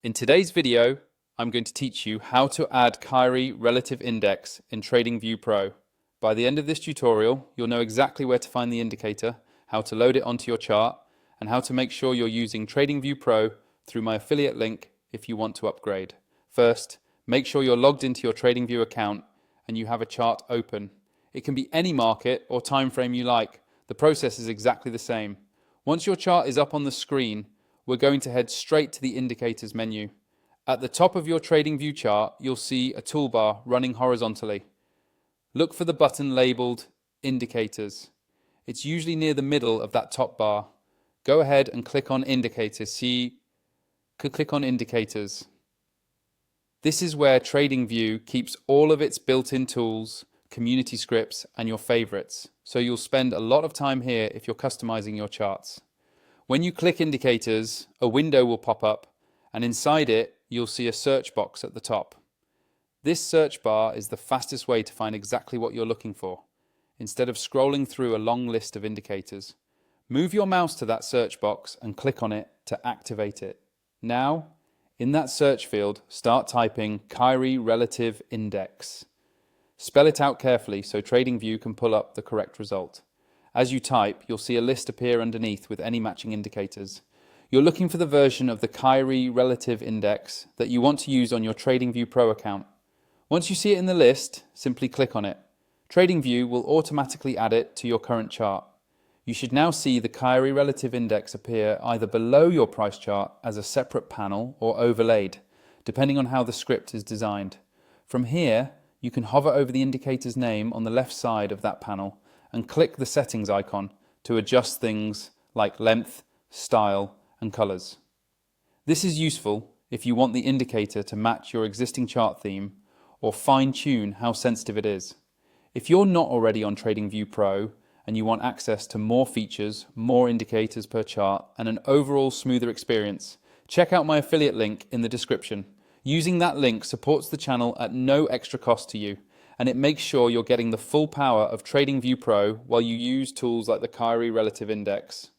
In today's video, I'm going to teach you how to add KAIRI Relative Index in TradingView Pro. By the end of this tutorial, you'll know exactly where to find the indicator, how to load it onto your chart, and how to make sure you're using TradingView Pro through my affiliate link if you want to upgrade. First, make sure you're logged into your TradingView account and you have a chart open. It can be any market or time frame you like. The process is exactly the same. Once your chart is up on the screen, we're going to head straight to the Indicators menu. At the top of your TradingView chart, you'll see a toolbar running horizontally. Look for the button labeled Indicators. It's usually near the middle of that top bar. Go ahead and click on Indicators. Click on Indicators. This is where TradingView keeps all of its built-in tools, community scripts, and your favorites. So you'll spend a lot of time here if you're customizing your charts. When you click Indicators, a window will pop up, and inside it, you'll see a search box at the top. This search bar is the fastest way to find exactly what you're looking for, instead of scrolling through a long list of indicators. Move your mouse to that search box and click on it to activate it. Now, in that search field, start typing KAIRI Relative Index. Spell it out carefully so TradingView can pull up the correct result. As you type, you'll see a list appear underneath with any matching indicators. You're looking for the version of the KAIRI Relative Index that you want to use on your TradingView Pro account. Once you see it in the list, simply click on it. TradingView will automatically add it to your current chart. You should now see the KAIRI Relative Index appear either below your price chart as a separate panel or overlaid, depending on how the script is designed. From here, you can hover over the indicator's name on the left side of that panel and click the settings icon to adjust things like length, style, and colors. This is useful if you want the indicator to match your existing chart theme or fine-tune how sensitive it is. If you're not already on TradingView Pro and you want access to more features, more indicators per chart, and an overall smoother experience, check out my affiliate link in the description. Using that link supports the channel at no extra cost to you, and it makes sure you're getting the full power of TradingView Pro while you use tools like the KAIRI Relative Index.